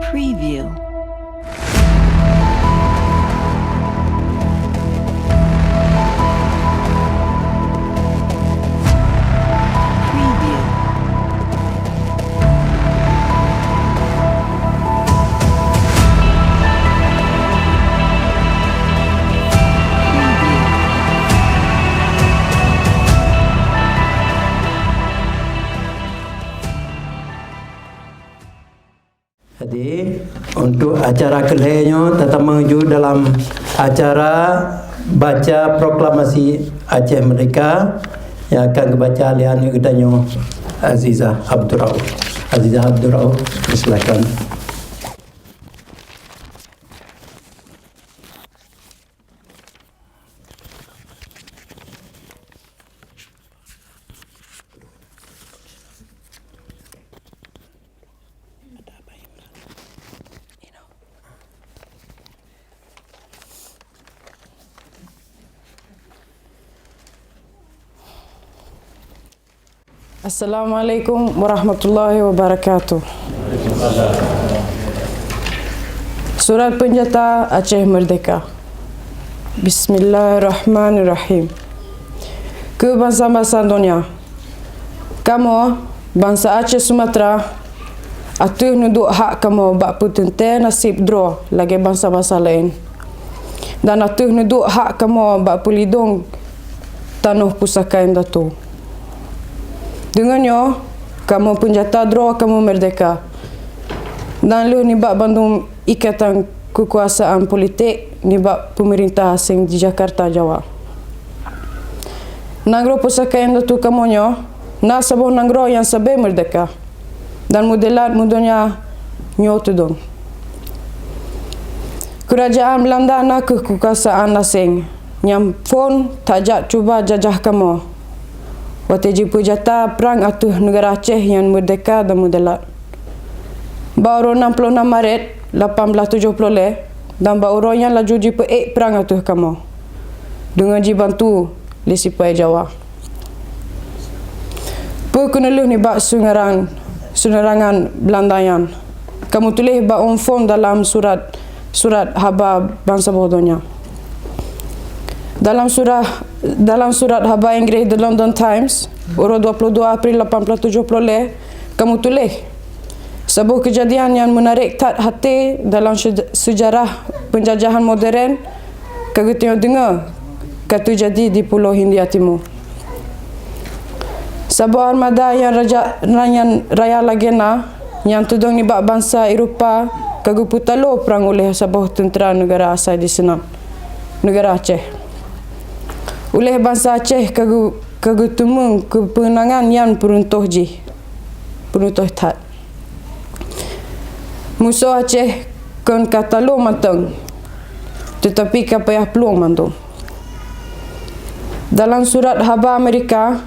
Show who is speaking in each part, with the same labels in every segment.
Speaker 1: Preview. Preview. Preview.
Speaker 2: Jadi untuk acara kelihnya tetap maju dalam acara baca proklamasi Aceh Merdeka yang akan kebaca oleh anak kitanya Azizah Abdul Rauf. Azizah Abdul Rauf, silakan.
Speaker 3: Assalamualaikum warahmatullahi wabarakatuh. Surat Penjata Aceh Merdeka. Bismillahirrahmanirrahim. Ke bangsa-bangsa dunia. Kamu, bangsa Aceh Sumatera, atuh nuduk hak kamu bak putente nasib draw lagi bangsa-bangsa lain. Dan atuh nuduk hak kamu bak pulidong tanah pusaka yang datu. Dengannya, kamu penjata draw kamu merdeka. Dan lu nibak bandung ikatan kekuasaan politik nibak pemerintah asing di Jakarta, Jawa. Nangro pusaka yang datu kamunya, na sebuah nangro yang sabe merdeka. Dan modelat mudanya nyotudong. Kerajaan Belanda nak kekuasaan asing. Yang pun tajak cuba jajah kamu. Waktu jipu jata perang atuh negara Aceh yang merdeka dan modelat. Baru 66 Maret 1870 dan baru yang laju jipu perang atuh kamu. Dengan jibantu di sipai Jawa. Perkenuluh ni bak sunerangan Belandayan. Kamu tulis bak umfon dalam surat haba bangsa bodohnya. Dalam surat haba Inggeris The London Times, urut 22 April 1870, kamu tulis sebuah kejadian yang menarik hati dalam sejarah penjajahan modern kamu dengar kata jadi di Pulau Hindia Timur. Sebuah armada yang raya Lagena yang tudung nibak bangsa Eropah kagu putalo perang oleh sebuah tentera negara asal di sana, negara Aceh. Oleh bangsa Aceh kagu tumung kepenangan yang peruntuh tat. Musuh Aceh kan kata lo matang, tetapi kapayah peluang mantung. Dalam surat haba Amerika,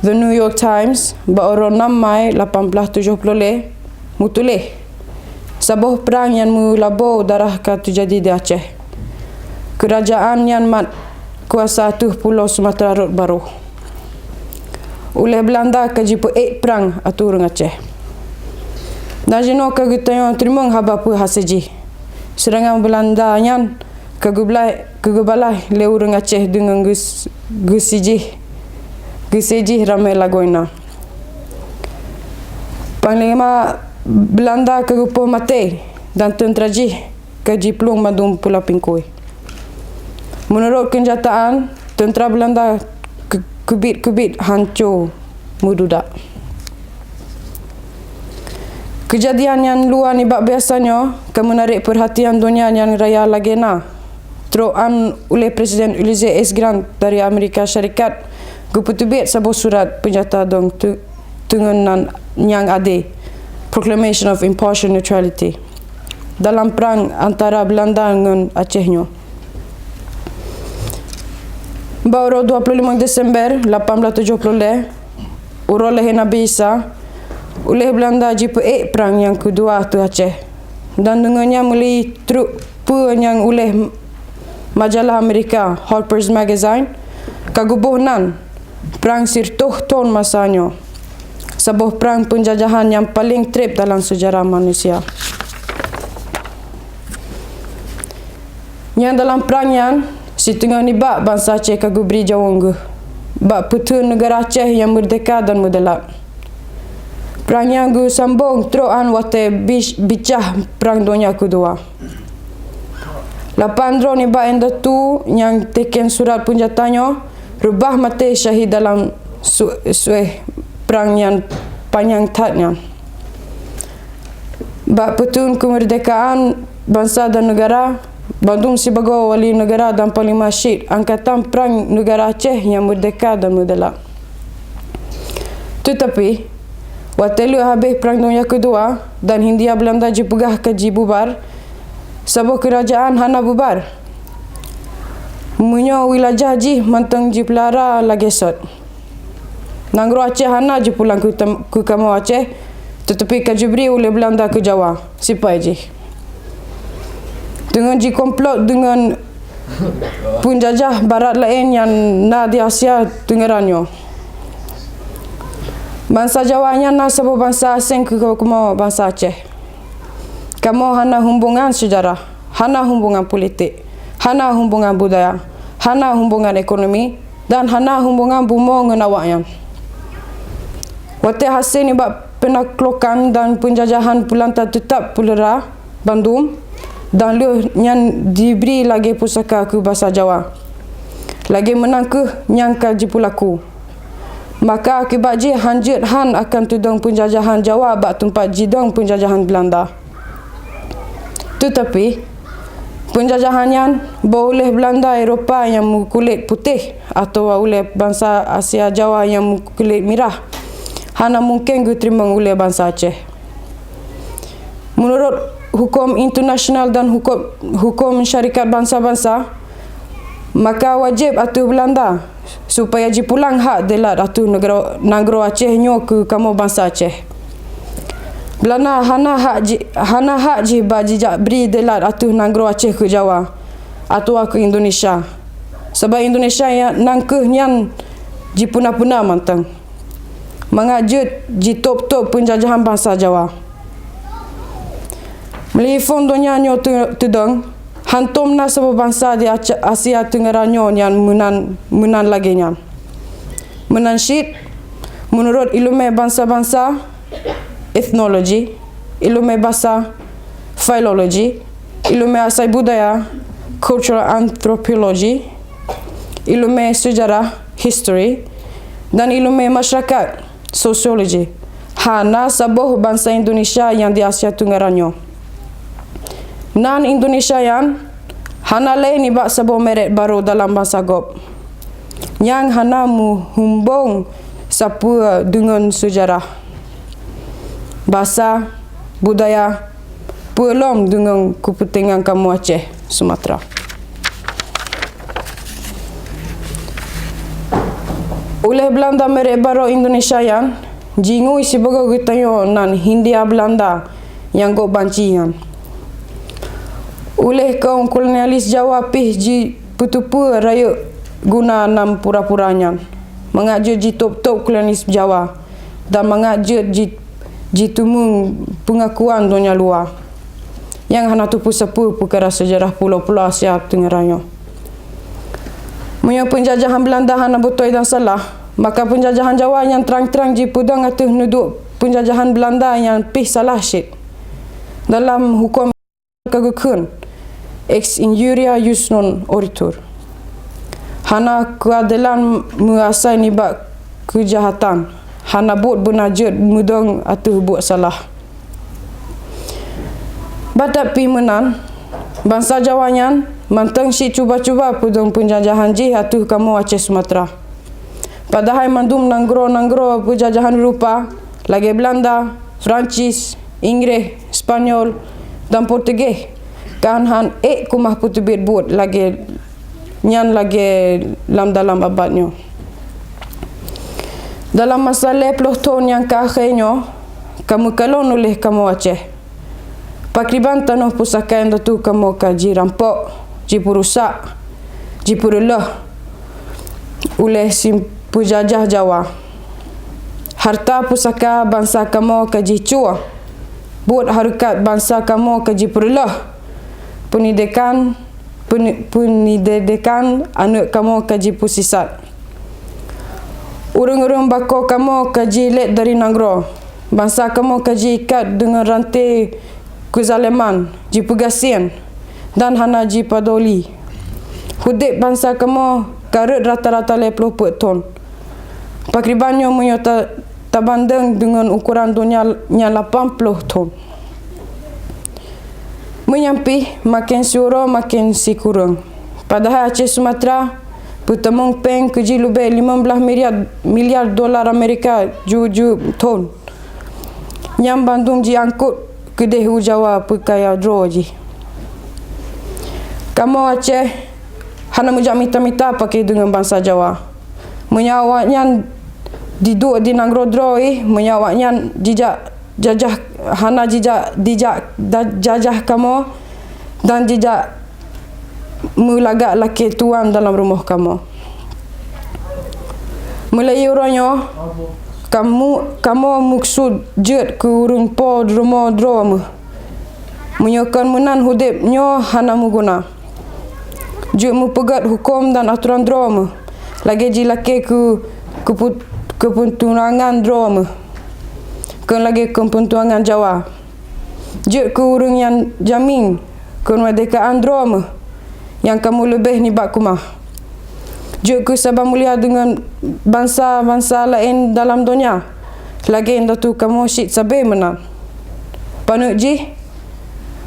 Speaker 3: The New York Times, baru 6 Mai 1870, mutulih sebuah perang yang melabur darah terjadi di Aceh. Kerajaan yang kuasa atuh Pulau Sumatera Rut Baru. Oleh Belanda kajipu perang atuh orang Aceh. Dan jino kagutanya terima haba pu haseji. Serangan Belanda yang kagubalai le orang Aceh dengan gesijih ramai lagoina. Panglima Belanda kagupo mati dan tentera jih kaji pelung madung Pulau Pingkui. Menurut kenyataan, tentera Belanda kubit hancur mududak. Kejadian yang luar ni bak biasanya menarik perhatian dunia yang raya Lagena. Teruan oleh Presiden Ulysses S. Grant dari Amerika Syarikat guputubit sebuah surat penjata dong dengan yang ade Proclamation of Impartial Neutrality dalam perang antara Belanda dengan Acehnya. Baru 25 Desember 1870, oleh Nabi Isa, oleh Belanda jipu perang yang kedua tu Aceh. Dan dengannya melalui truk yang oleh majalah Amerika Harper's Magazine, kagubuhnan perang sirtuh ton masanya. Sebuah perang penjajahan yang paling trip dalam sejarah manusia. Yang dalam perang yan, si tengah ni bak bangsa Aceh kagu beri jawanggu. Bak petu negara Aceh yang merdeka dan mudelak. Perang yang gu sambung teruan wate bicah perang dunia kedua. Lapan drone ni bak enda tu yang teken surat punjatanyo rubah mati syahid dalam perang yang panjang tatnya. Bak petun kemerdekaan bangsa dan negara, Bandung sebagai wali negara dan Panglima Syed Angkatan Perang Negara Aceh yang merdeka dan mudelak. Tetapi, waktu habis Perang Dunia Kedua dan Hindia Belanda dipegah ke bubar, sebuah kerajaan hana bubar. Munyo wilayah ji mantang ji pelara lagi sot. Nanggro Aceh hana ji pulang ke Kamau Aceh, tetapi kajibri oleh Belanda ke Jawa. Sipai ji. Dengan ji komplot dengan penjajah barat lain yang na di Asia Tenggeranyo. Bangsa Jawa nya na sebuah bangsa asing ke Kamau bangsa Aceh. Kamau hana hubungan sejarah, hana hubungan politik, hana hubungan budaya, hana hubungan ekonomi dan hana hubungan bumo dengan awaknya. Waktu hasil ni bak penaklukan dan penjajahan Pelantar Tetap Pulera Bandung dan yang diberi lagi pusaka ke bahasa Jawa. Lagi menang ke yang kaji pulaku. Maka akibat ji hanjit han akan tudong penjajahan Jawa bak tempat jidong penjajahan Belanda. Tetapi penjajahan yang oleh Belanda Eropah yang kulit putih atau oleh bangsa Asia Jawa yang kulit merah hana mungkin diterima oleh bangsa Aceh. Menurut hukum internasional dan hukum syarikat bangsa-bangsa, maka wajib atu Belanda supaya ji pulang hak delat atu negara Aceh nyo ke kamu bangsa Aceh. Belanda hana hak ji bagi beri delat atu negara Aceh ke Jawa atau ke Indonesia. Sebab Indonesia yang nangkeh nyan ji punah-punah mantang. Mengajut ji top-top penjajahan bangsa Jawa. Melifon dunia nyo tudong hantum na sebuah bangsa di Asia Tenggara nyo yang menan lagi nya. Menan syid menurut ilmu bangsa-bangsa ethnologi, ilmu bahasa filologi, ilmu asal budaya cultural anthropology, ilmu sejarah history dan ilmu masyarakat sosiologi. Hana sebuah bangsa Indonesia yang di Asia Tenggara nyo. Nan Indonesia yang hana lain ni bak sebuah merek baru dalam bahasa Gob. Yang hana humbung siapa dengan sejarah, bahasa, budaya, pelom dengan kepentingan kamu Aceh, Sumatera. Oleh Belanda merek baru Indonesia yang jingui sebagai getanyo nan Hindia Belanda yang Gob banci yang. Oleh kaum kolonialis Jawa pih ji putupu raya guna nam pura-puranya. Mengajut ji top-top kolonialis Jawa dan mengajut ji tumung pengakuan dunia luar. Yang hana tupu sepu perkara sejarah pulau-pulau Asia Tenggara. Punya penjajahan Belanda hana betul dan salah, maka penjajahan Jawa yang terang-terang ji pudang atuh nuduk penjajahan Belanda yang pih salah syed. Dalam hukum kagukun ex injuria jus non oritur. Hana keadilan mengasai nibak kejahatan. Hana buat benajut mudang atau buat salah. Batapi menan bangsa Jawanyan mantang si cuba-cuba pudong penjajahan ji atau kamu Aceh Sumatera. Padahal mandum nanggro penjajahan Eropah lagi Belanda, Perancis, Inggris, Spanyol dan Portugis. Kan han kumah putubit buat lagi nyan lagi dalam abadnya. Dalam masalah 10 tahun yang keakhirnya, kamu kalon oleh kamu Aceh. Pakriban tanah pusaka yang datu kamu kaji rampok, ji perusak, ji perulah oleh si pujajah Jawa. Harta pusaka bangsa kamu kaji cua, buat harukat bangsa kamu kaji perulah. Pendidikan, pendidikan anak kamu kaji pusat. Urang-urang bako kamu kaji let dari Nagro. Bangsa kamu kaji ikat dengan rantai kezaliman, ji pegasian dan hana ji padoli. Hudip bangsa kamu karut rata-rata 50 ton. Pakribannya menyota tabandang dengan ukuran dunia 80 ton. Menyampi makin suruh makin si kurang. Padahal Aceh Sumatera bertemung peng keji lebih 15 miliar dolar Amerika ju ton. Yang Bandung ji angkut ke Dehu Jawa perkaya draw ji. Kamu Aceh hana mujak mita-mita pakai dengan bangsa Jawa. Menyawaknya diduk di Nagro Droi, menyawaknya jajah hana jajah kamu dan jejak melagak laki tuan dalam rumah kamu. Mulai orangnya kamu maksud jet ke urung po rumah drama. Menyokan menan hudipnya hana muguna. Jet mu pegat hukum dan aturan drama. Lagi ji laki kepentunangan drama. Kan lagi kepentunangan Jawa. Jet ke urung yang jamin kemerdekaan drama. Yang kamu lebih ni bak kumah. Jet ke Sabah mulia dengan bangsa-bangsa lain dalam dunia. Lagi indah tu kamu syit sabai menang. Panuk ji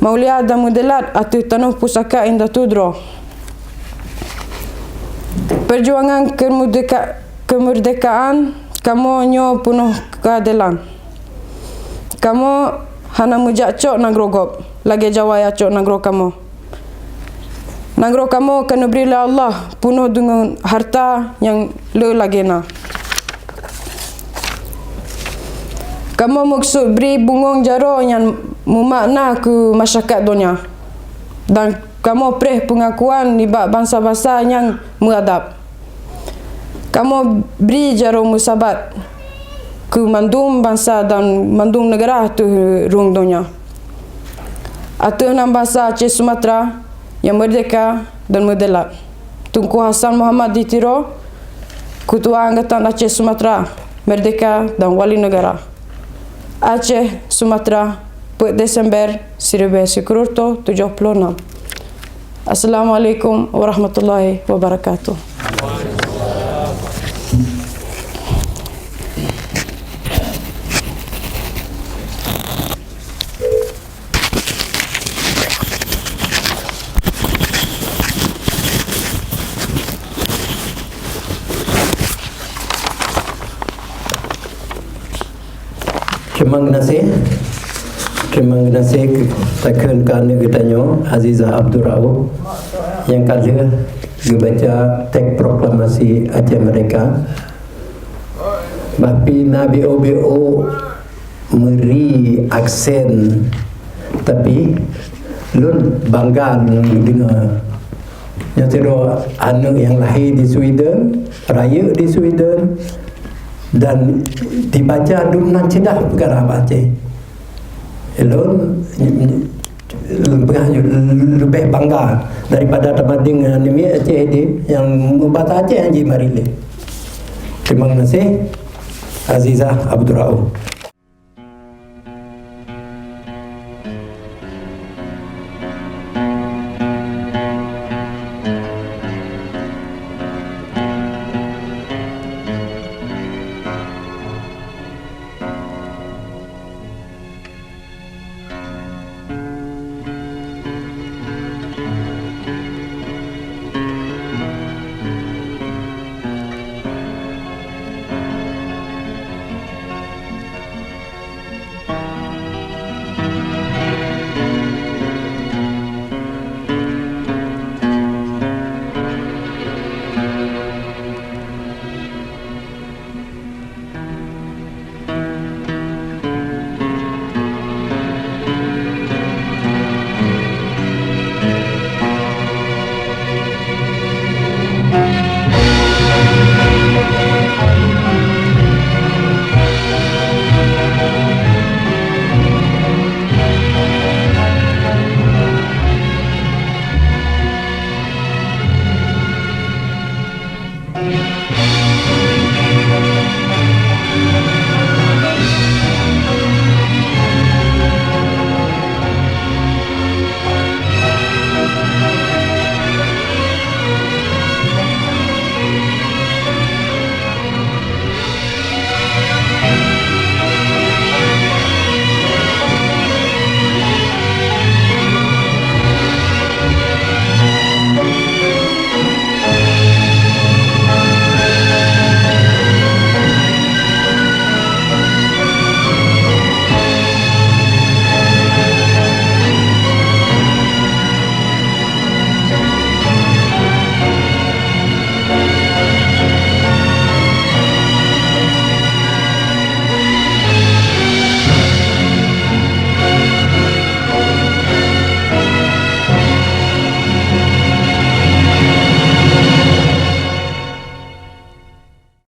Speaker 3: maulia dan modelat atau tanah pusaka indah tu draw. Perjuangan kemerdekaan kamu nyo penuh keadilan. Kamu hana mujak cok Nagro gop. Lagi Jawa ya cok Nagro kamu. Nagro kamu kena beri oleh Allah penuh dengan harta yang le lagi na. Kamu maksud beri bungong jaro yang memakna ke masyarakat dunia. Dan kamu perih pengakuan di bangsa-bangsa yang mengadap. Kamu beri jaro musabat ke mandum bangsa dan mandum negara tu ruang dunia. Atau 6 bangsa Aceh Sumatera yang merdeka dan moderat. Tunku Hassan Muhammad Ditiro, Ketua Angkatan Aceh Sumatera, merdeka dan wali negara. Aceh Sumatera, 4 Desember 1976. Assalamualaikum warahmatullahi wabarakatuh.
Speaker 2: Terima kasih takkan kerana katanya Azizah Abdul Rauf yang kali membaca teks proklamasi Aceh Merdeka. Tapi Nabi OBO meri aksen tapi lun bangga dengan yang tidak anak yang lahir di Sweden, raya di Sweden dan dibaca dunia cedah perkara Aceh. Elon lebih bangga daripada terbanding dengan Aceh ini yang membaca Aceh yang jimarili. Terima kasih Azizah Abdul Rauf.